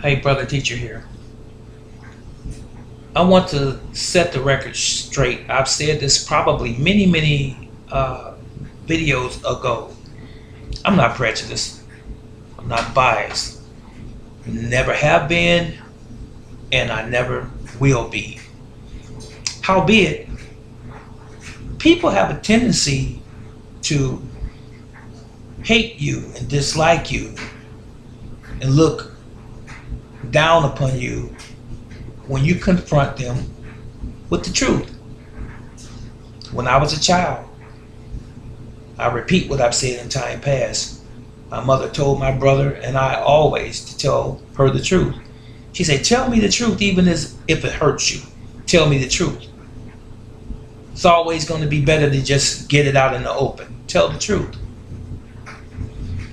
Hey, brother teacher here. I want to set the record straight. I've said this probably many videos ago. I'm not prejudiced. I'm not biased. Never have been, and I never will be. Howbeit, people have a tendency to hate you and dislike you and look down upon you when you confront them with the truth. When I was a child, I repeat what I've said in time past. My mother told my brother and I always to tell her the truth. She said, tell me the truth even as if it hurts you. Tell me the truth. It's always going to be better to just get it out in the open. Tell the truth.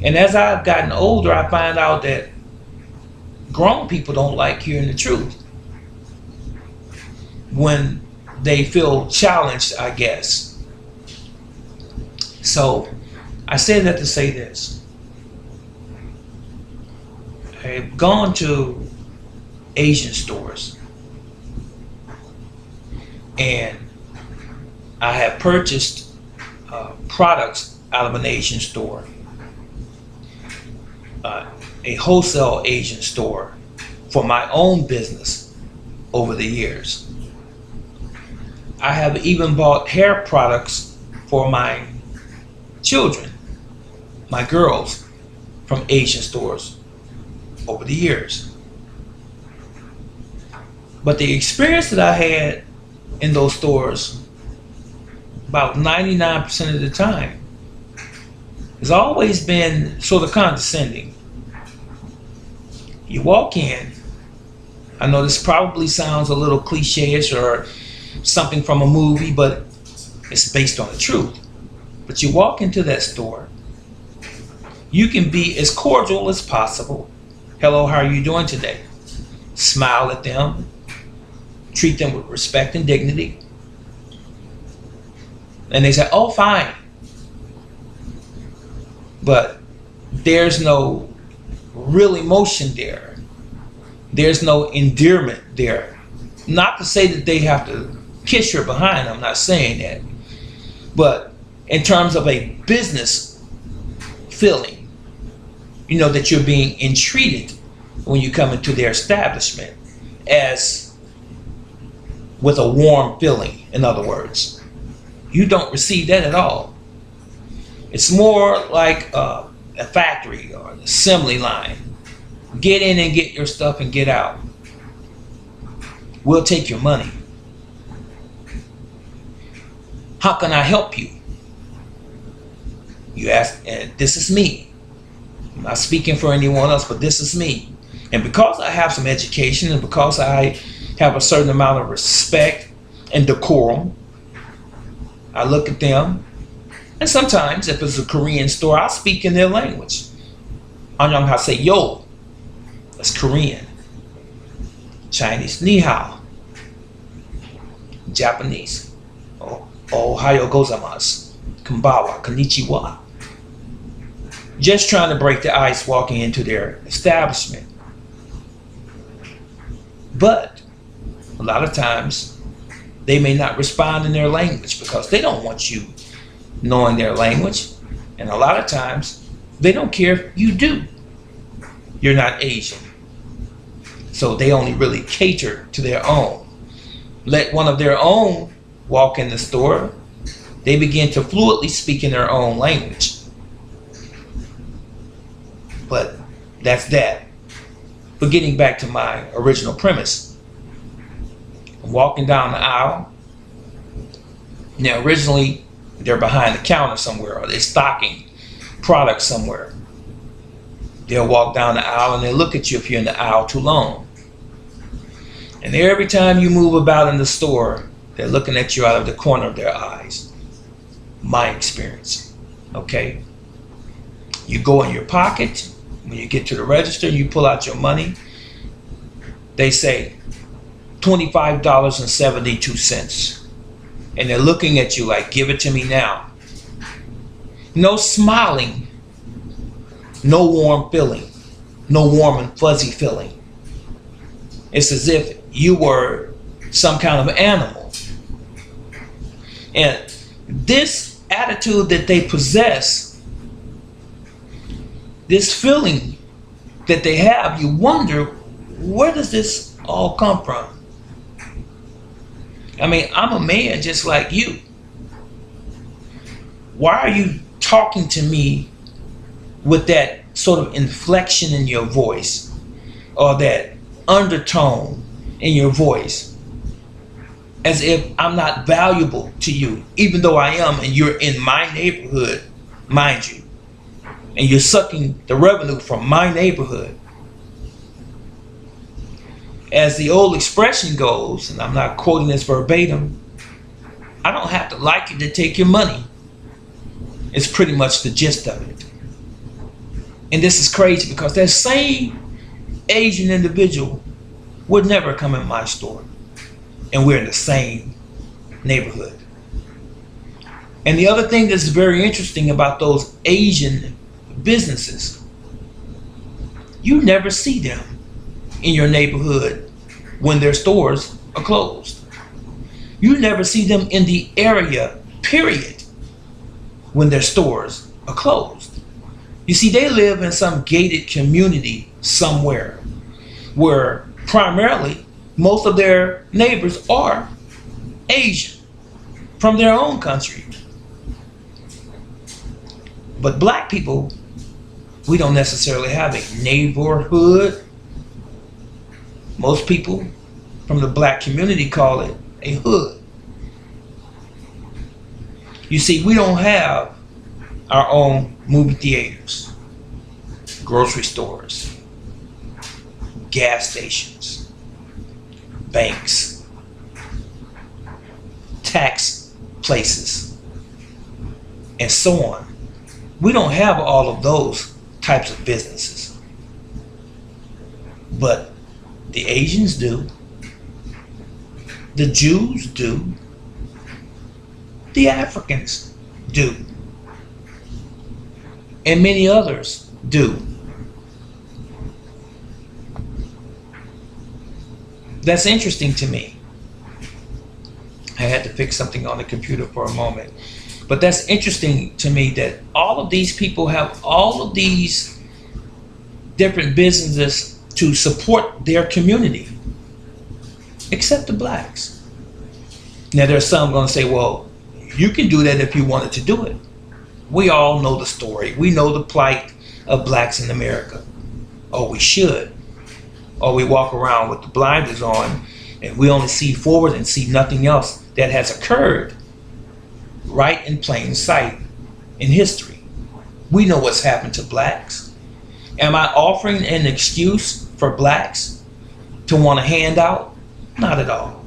And as I've gotten older, I find out that grown people don't like hearing the truth when they feel challenged, I guess. So I say that to say this. I've gone to Asian stores and I have purchased products out of an Asian store, a wholesale Asian store for my own business over the years. I have even bought hair products for my children, my girls, from Asian stores over the years. But the experience that I had in those stores, about 99% of the time, has always been sort of condescending. You walk in, I know this probably sounds a little cliche-ish or something from a movie, but it's based on the truth. But you walk into that store, you can be as cordial as possible. Hello, how are you doing today? Smile at them, treat them with respect and dignity. And they say, oh, fine. But there's no real emotion there. There's no endearment there. Not to say that they have to kiss your behind, I'm not saying that. But in terms of a business feeling, you know that you're being entreated when you come into their establishment as with a warm feeling, in other words. You don't receive that at all. It's more like a factory or an assembly line. Get in and get your stuff and get out. We'll take your money. How can I help you? You ask, and this is me. I'm not speaking for anyone else, but this is me. And because I have some education and because I have a certain amount of respect and decorum, I look at them, and sometimes if it's a Korean store, I'll speak in their language. I say, yo, that's Korean. Chinese, ni hao. Japanese, ohayo gozaimasu. Konbanwa, konnichiwa. Just trying to break the ice walking into their establishment. But a lot of times they may not respond in their language because they don't want you knowing their language. And a lot of times they don't care if you do. You're not Asian. So they only really cater to their own. Let one of their own walk in the store, they begin to fluently speak in their own language. But that's that. But getting back to my original premise, I'm walking down the aisle. Now originally they're behind the counter somewhere, or they're stocking products somewhere. They'll walk down the aisle and they'll look at you if you're in the aisle too long. And every time you move about in the store, they're looking at you out of the corner of their eyes. My experience, okay? You go in your pocket, when you get to the register, you pull out your money, they say $25.72. And they're looking at you like, give it to me now. No smiling, no warm feeling, no warm and fuzzy feeling. It's as if you were some kind of animal. And this attitude that they possess, this feeling that they have, you wonder, where does this all come from? I mean, I'm a man just like you. Why are you talking to me with that sort of inflection in your voice, or that undertone in your voice, as if I'm not valuable to you, even though I am, and you're in my neighborhood, mind you, and you're sucking the revenue from my neighborhood? As the old expression goes, and I'm not quoting this verbatim, I don't have to like you to take your money. It's pretty much the gist of it. And this is crazy, because that same Asian individual would never come in my store, and we're in the same neighborhood. And the other thing that's very interesting about those Asian businesses, you never see them in your neighborhood when their stores are closed. You never see them in the area, period, when their stores are closed. You see, they live in some gated community somewhere where primarily most of their neighbors are Asian from their own country. But black people, we don't necessarily have a neighborhood. Most people from the black community call it a hood. You see, we don't have our own movie theaters, grocery stores, gas stations, banks, tax places, and so on. We don't have all of those types of businesses. But the Asians do. The Jews do. The Africans do. And many others do. That's interesting to me. I had to fix something on the computer for a moment. But that's interesting to me that all of these people have all of these different businesses to support their community, except the blacks. Now there's some going to say, well, you can do that if you wanted to do it. We all know the story. We know the plight of blacks in America. Or we should. Or we walk around with the blinders on and we only see forward and see nothing else that has occurred right in plain sight in history. We know what's happened to blacks. Am I offering an excuse for blacks to want a handout? Not at all.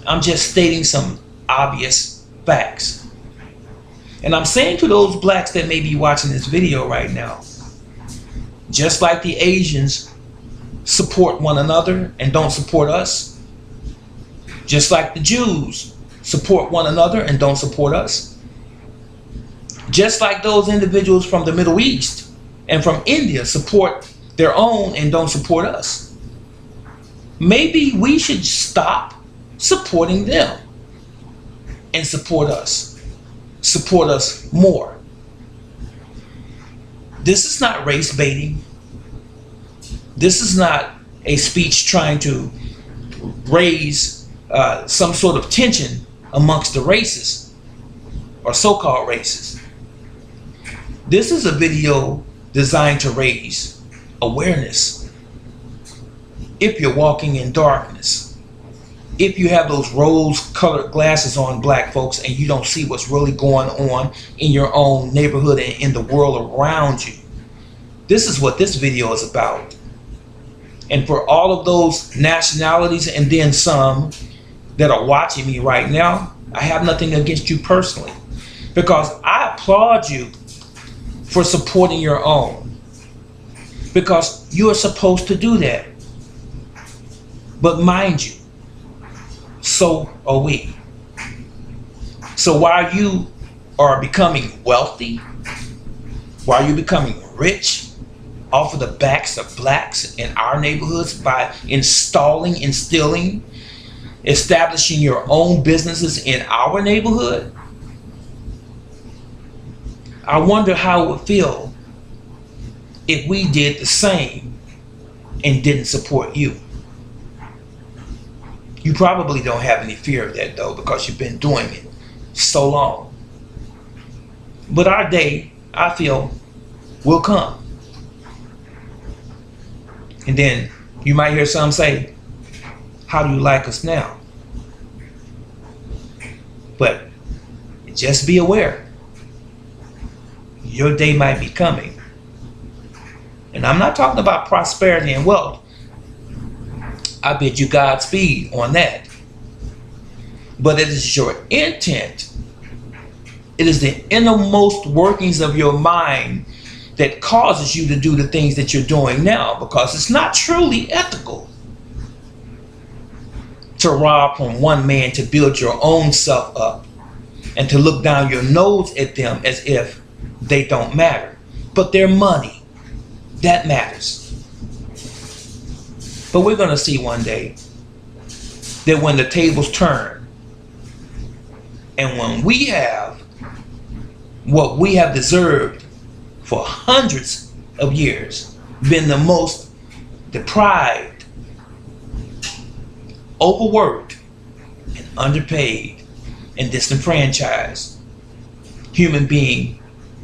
I'm just stating some obvious facts. And I'm saying to those blacks that may be watching this video right now, just like the Asians support one another and don't support us, just like the Jews support one another and don't support us, just like those individuals from the Middle East and from India support their own and don't support us, maybe we should stop supporting them and support us. Support us more. This is not race baiting. This is not a speech trying to raise some sort of tension amongst the races or so-called races. This is a video designed to raise awareness. If you're walking in darkness, if you have those rose-colored glasses on, black folks, and you don't see what's really going on in your own neighborhood and in the world around you, this is what this video is about. And for all of those nationalities and then some that are watching me right now, I have nothing against you personally, because I applaud you for supporting your own, because you are supposed to do that. But mind you, so are we. So while you are becoming wealthy, while you're becoming rich, off of the backs of blacks in our neighborhoods by installing, instilling, establishing your own businesses in our neighborhood? I wonder how it would feel if we did the same and didn't support you. You probably don't have any fear of that though, because you've been doing it so long. But our day, I feel, will come. And then you might hear some say, how do you like us now? But just be aware, your day might be coming. And I'm not talking about prosperity and wealth. I bid you Godspeed on that. But it is your intent. It is the innermost workings of your mind that causes you to do the things that you're doing now, because it's not truly ethical to rob from one man to build your own self up and to look down your nose at them as if they don't matter. But their money, that matters. But we're going to see one day that when the tables turn and when we have what we have deserved for hundreds of years, been the most deprived, overworked, and underpaid and disenfranchised human being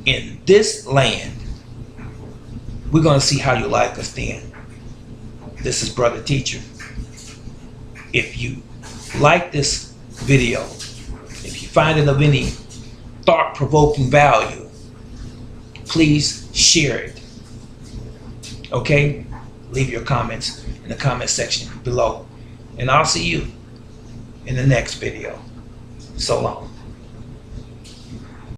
in this land, we're going to see how you like us then. This is Brother Teacher. If you like this video, if you find it of any thought-provoking value, please share it. Okay? Leave your comments in the comment section below. And I'll see you in the next video. So long.